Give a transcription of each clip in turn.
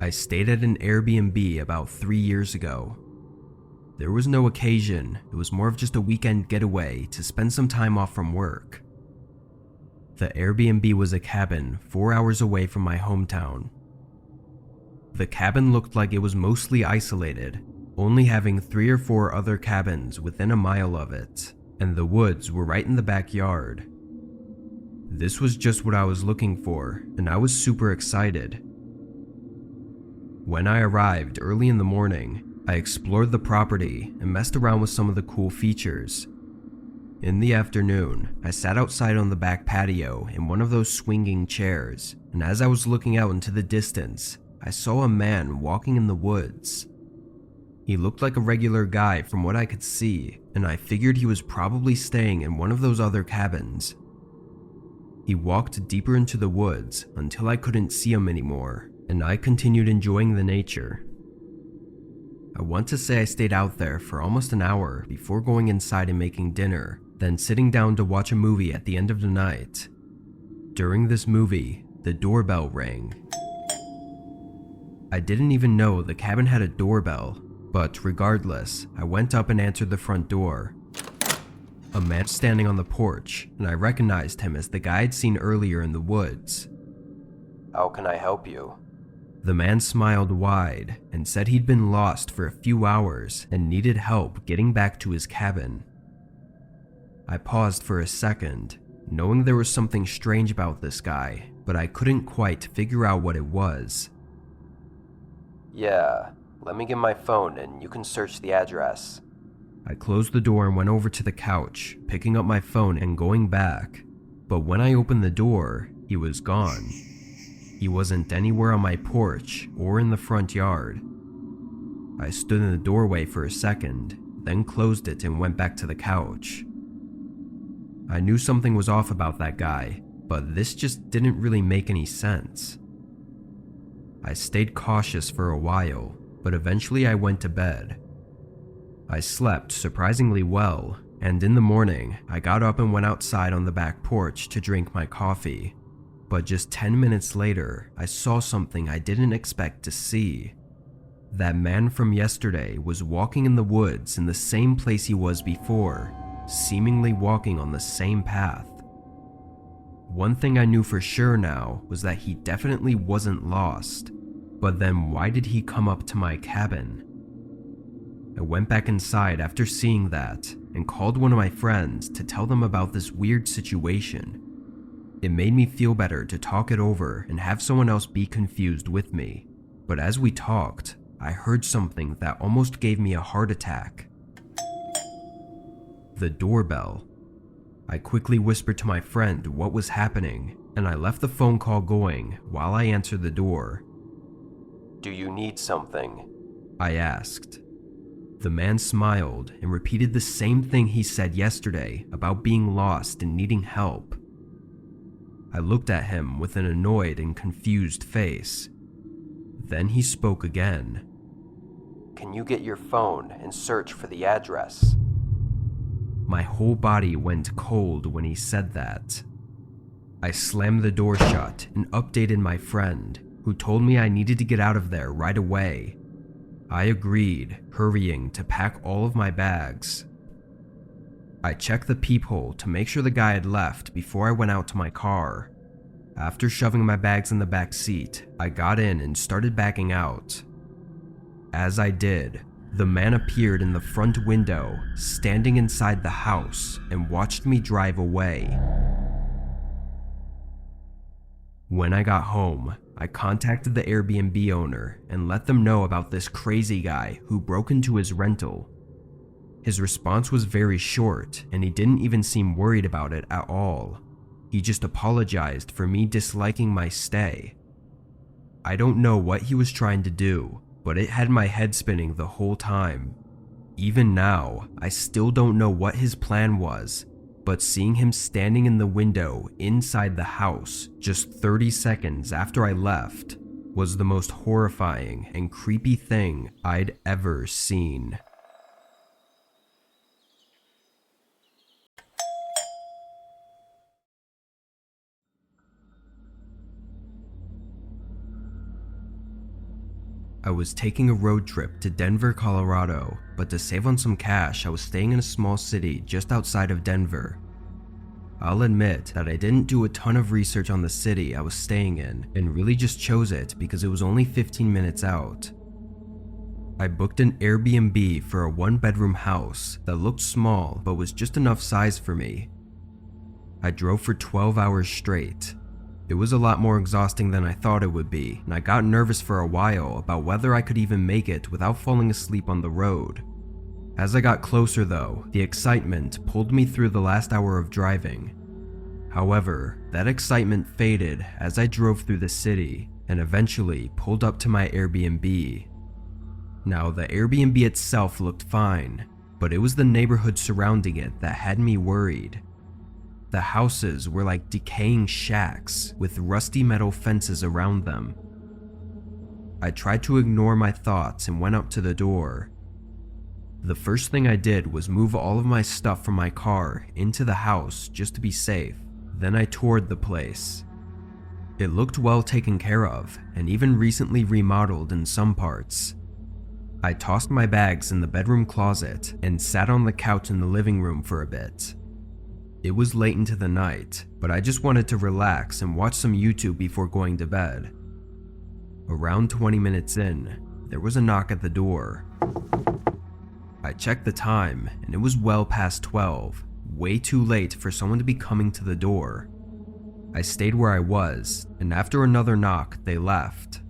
I stayed at an Airbnb about 3 years ago. There was no occasion, it was more of just a weekend getaway to spend some time off from work. The Airbnb was a cabin 4 hours away from my hometown. The cabin looked like it was mostly isolated, only having 3 or 4 other cabins within a mile of it, and the woods were right in the backyard. This was just what I was looking for, and I was super excited. When I arrived early in the morning, I explored the property and messed around with some of the cool features. In the afternoon, I sat outside on the back patio in one of those swinging chairs, and as I was looking out into the distance, I saw a man walking in the woods. He looked like a regular guy from what I could see, and I figured he was probably staying in one of those other cabins. He walked deeper into the woods until I couldn't see him anymore, and I continued enjoying the nature. I want to say I stayed out there for almost an hour before going inside and making dinner, then sitting down to watch a movie at the end of the night. During this movie, the doorbell rang. I didn't even know the cabin had a doorbell, but regardless, I went up and answered the front door. A man standing on the porch, and I recognized him as the guy I'd seen earlier in the woods. "How can I help you?" The man smiled wide and said he'd been lost for a few hours and needed help getting back to his cabin. I paused for a second, knowing there was something strange about this guy, but I couldn't quite figure out what it was. "Yeah, let me get my phone and you can search the address." I closed the door and went over to the couch, picking up my phone and going back. But when I opened the door, he was gone. He wasn't anywhere on my porch or in the front yard. I stood in the doorway for a second, then closed it and went back to the couch. I knew something was off about that guy, but this just didn't really make any sense. I stayed cautious for a while, but eventually I went to bed. I slept surprisingly well, and in the morning, I got up and went outside on the back porch to drink my coffee. But just 10 minutes later, I saw something I didn't expect to see. That man from yesterday was walking in the woods in the same place he was before, seemingly walking on the same path. One thing I knew for sure now was that he definitely wasn't lost, but then why did he come up to my cabin? I went back inside after seeing that and called one of my friends to tell them about this weird situation. It made me feel better to talk it over and have someone else be confused with me, but as we talked, I heard something that almost gave me a heart attack. The doorbell. I quickly whispered to my friend what was happening, and I left the phone call going while I answered the door. "Do you need something?" I asked. The man smiled and repeated the same thing he said yesterday about being lost and needing help. I looked at him with an annoyed and confused face. Then he spoke again. "Can you get your phone and search for the address?" My whole body went cold when he said that. I slammed the door shut and updated my friend, who told me I needed to get out of there right away. I agreed, hurrying to pack all of my bags. I checked the peephole to make sure the guy had left before I went out to my car. After shoving my bags in the back seat, I got in and started backing out. As I did, the man appeared in the front window, standing inside the house, and watched me drive away. When I got home, I contacted the Airbnb owner and let them know about this crazy guy who broke into his rental. His response was very short, and he didn't even seem worried about it at all. He just apologized for me disliking my stay. I don't know what he was trying to do, but it had my head spinning the whole time. Even now, I still don't know what his plan was, but seeing him standing in the window inside the house just 30 seconds after I left was the most horrifying and creepy thing I'd ever seen. I was taking a road trip to Denver, Colorado, but to save on some cash, I was staying in a small city just outside of Denver. I'll admit that I didn't do a ton of research on the city I was staying in and really just chose it because it was only 15 minutes out. I booked an Airbnb for a one-bedroom house that looked small but was just enough size for me. I drove for 12 hours straight. It was a lot more exhausting than I thought it would be, and I got nervous for a while about whether I could even make it without falling asleep on the road. As I got closer though, the excitement pulled me through the last hour of driving. However, that excitement faded as I drove through the city and eventually pulled up to my Airbnb. Now, the Airbnb itself looked fine, but it was the neighborhood surrounding it that had me worried. The houses were like decaying shacks with rusty metal fences around them. I tried to ignore my thoughts and went up to the door. The first thing I did was move all of my stuff from my car into the house just to be safe. Then I toured the place. It looked well taken care of and even recently remodeled in some parts. I tossed my bags in the bedroom closet and sat on the couch in the living room for a bit. It was late into the night, but I just wanted to relax and watch some YouTube before going to bed. Around 20 minutes in, there was a knock at the door. I checked the time and it was well past 12, way too late for someone to be coming to the door. I stayed where I was, and after another knock, they left.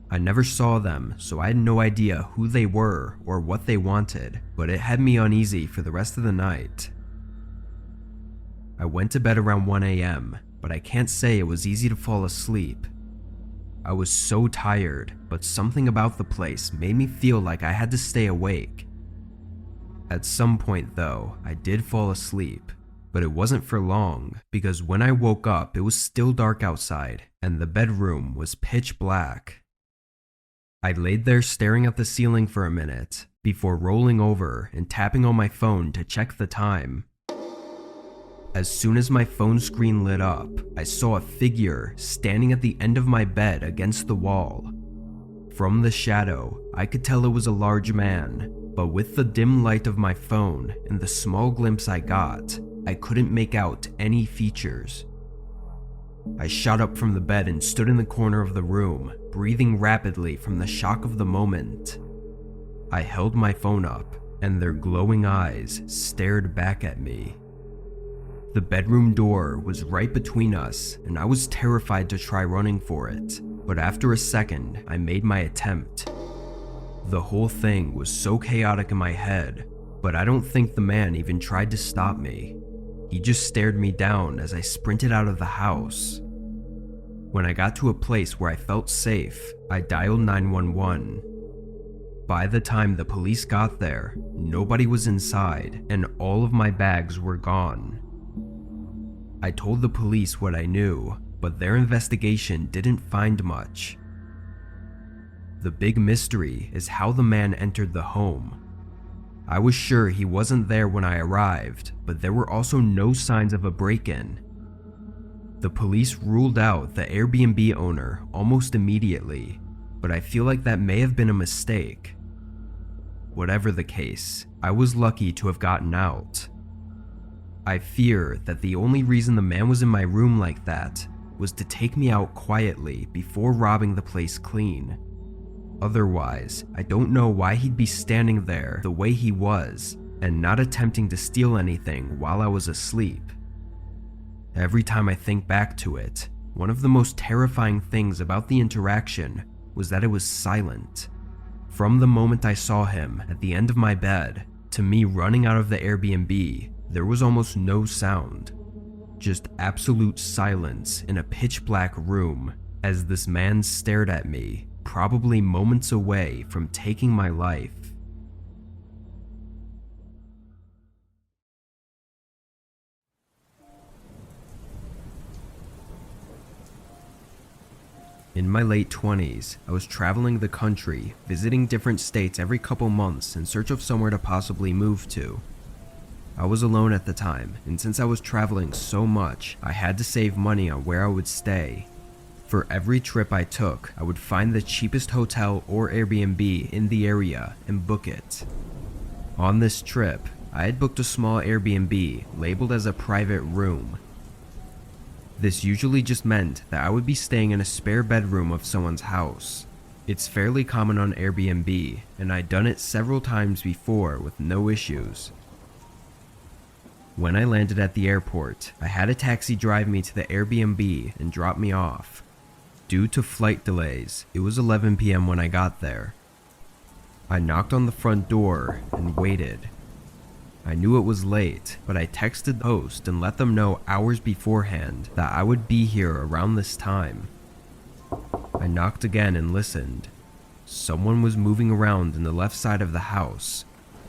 I never saw them, so I had no idea who they were or what they wanted, but it had me uneasy for the rest of the night. I went to bed around 1 a.m., but I can't say it was easy to fall asleep. I was so tired, but something about the place made me feel like I had to stay awake. At some point though, I did fall asleep, but it wasn't for long because when I woke up it was still dark outside and the bedroom was pitch black. I laid there staring at the ceiling for a minute before rolling over and tapping on my phone to check the time. As soon as my phone screen lit up, I saw a figure standing at the end of my bed against the wall. From the shadow, I could tell it was a large man, but with the dim light of my phone and the small glimpse I got, I couldn't make out any features. I shot up from the bed and stood in the corner of the room, breathing rapidly from the shock of the moment. I held my phone up, and their glowing eyes stared back at me. The bedroom door was right between us, and I was terrified to try running for it, but after a second, I made my attempt. The whole thing was so chaotic in my head, but I don't think the man even tried to stop me. He just stared me down as I sprinted out of the house. When I got to a place where I felt safe, I dialed 911. By the time the police got there, nobody was inside, and all of my bags were gone. I told the police what I knew, but their investigation didn't find much. The big mystery is how the man entered the home. I was sure he wasn't there when I arrived, but there were also no signs of a break-in. The police ruled out the Airbnb owner almost immediately, but I feel like that may have been a mistake. Whatever the case, I was lucky to have gotten out. I fear that the only reason the man was in my room like that was to take me out quietly before robbing the place clean. Otherwise, I don't know why he'd be standing there the way he was and not attempting to steal anything while I was asleep. Every time I think back to it, one of the most terrifying things about the interaction was that it was silent. From the moment I saw him at the end of my bed to me running out of the Airbnb, there was almost no sound, just absolute silence in a pitch black room as this man stared at me, probably moments away from taking my life. In my late 20s, I was traveling the country, visiting different states every couple months in search of somewhere to possibly move to. I was alone at the time, and since I was traveling so much, I had to save money on where I would stay. For every trip I took, I would find the cheapest hotel or Airbnb in the area and book it. On this trip, I had booked a small Airbnb labeled as a private room. This usually just meant that I would be staying in a spare bedroom of someone's house. It's fairly common on Airbnb, and I'd done it several times before with no issues. When I landed at the airport, I had a taxi drive me to the Airbnb and drop me off. Due to flight delays, it was 11 p.m. when I got there. I knocked on the front door and waited. I knew it was late, but I texted the host and let them know hours beforehand that I would be here around this time. I knocked again and listened. Someone was moving around in the left side of the house.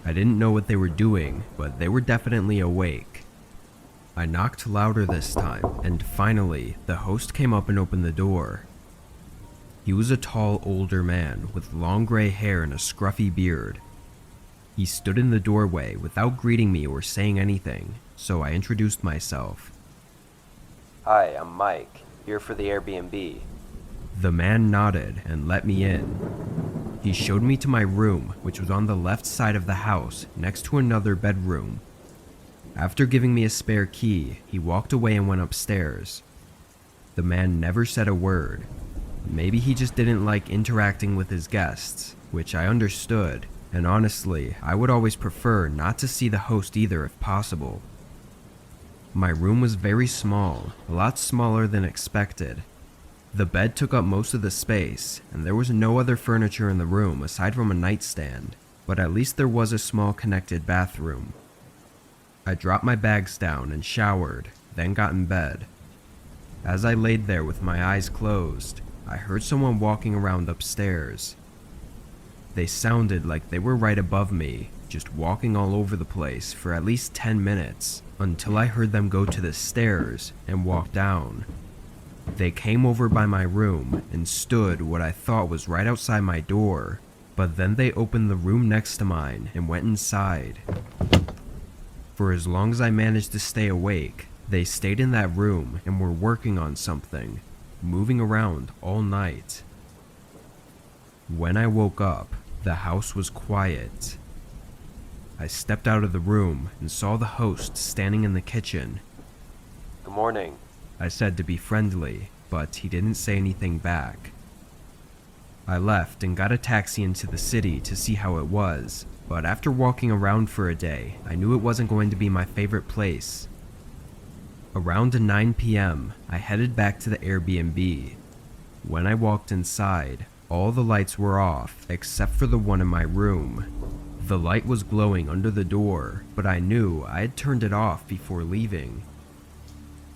I didn't know what they were doing, but they were definitely awake. I knocked louder this time, and finally, the host came up and opened the door. He was a tall, older man with long gray hair and a scruffy beard. He stood in the doorway without greeting me or saying anything, so I introduced myself. Hi, I'm Mike, here for the Airbnb. The man nodded and let me in. He showed me to my room, which was on the left side of the house, next to another bedroom. After giving me a spare key, he walked away and went upstairs. The man never said a word. Maybe he just didn't like interacting with his guests, which I understood, and honestly, I would always prefer not to see the host either if possible. My room was very small, a lot smaller than expected. The bed took up most of the space, and there was no other furniture in the room aside from a nightstand, but at least there was a small connected bathroom. I dropped my bags down and showered, then got in bed. As I laid there with my eyes closed, I heard someone walking around upstairs. They sounded like they were right above me, just walking all over the place for at least 10 minutes, until I heard them go to the stairs and walk down. They came over by my room and stood what I thought was right outside my door, but then they opened the room next to mine and went inside. For as long as I managed to stay awake, they stayed in that room and were working on something, moving around all night. When I woke up, the house was quiet. I stepped out of the room and saw the host standing in the kitchen. Good morning. I said to be friendly, but he didn't say anything back. I left and got a taxi into the city to see how it was, but after walking around for a day, I knew it wasn't going to be my favorite place. Around 9 p.m., I headed back to the Airbnb. When I walked inside, all the lights were off except for the one in my room. The light was glowing under the door, but I knew I had turned it off before leaving.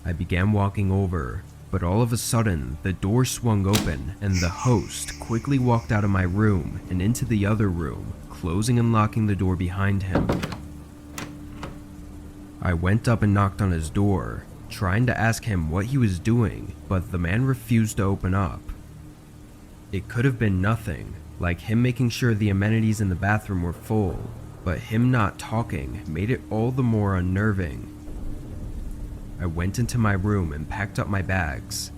I began walking over, but all of a sudden, the door swung open and the host quickly walked out of my room and into the other room, closing and locking the door behind him. I went up and knocked on his door, trying to ask him what he was doing, but the man refused to open up. It could have been nothing, like him making sure the amenities in the bathroom were full, but him not talking made it all the more unnerving. I went into my room and packed up my bags.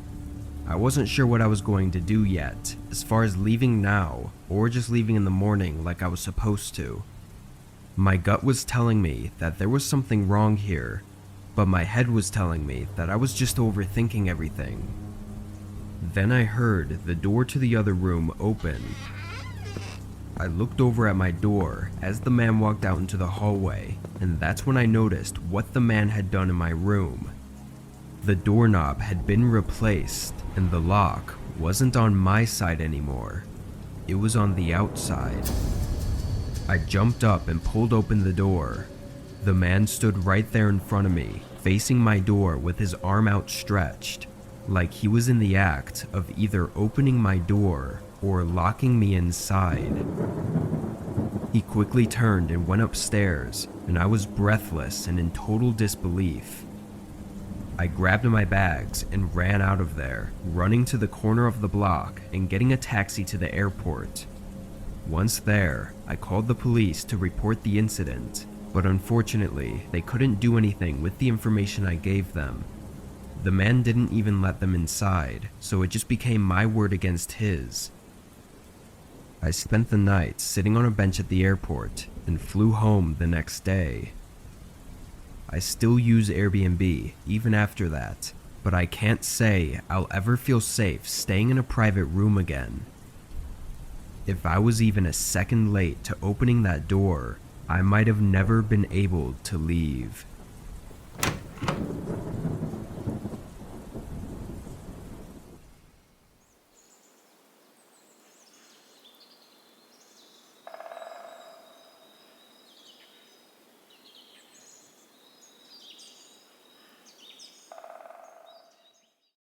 I wasn't sure what I was going to do yet, as far as leaving now, or just leaving in the morning like I was supposed to. My gut was telling me that there was something wrong here, but my head was telling me that I was just overthinking everything. Then I heard the door to the other room open. I looked over at my door as the man walked out into the hallway, and that's when I noticed what the man had done in my room. The doorknob had been replaced, and the lock wasn't on my side anymore. It was on the outside. I jumped up and pulled open the door. The man stood right there in front of me, facing my door with his arm outstretched, like he was in the act of either opening my door or locking me inside. He quickly turned and went upstairs, and I was breathless and in total disbelief. I grabbed my bags and ran out of there, running to the corner of the block and getting a taxi to the airport. Once there, I called the police to report the incident, but unfortunately, they couldn't do anything with the information I gave them. The man didn't even let them inside, so it just became my word against his. I spent the night sitting on a bench at the airport and flew home the next day. I still use Airbnb even after that, but I can't say I'll ever feel safe staying in a private room again. If I was even a second late to opening that door, I might have never been able to leave.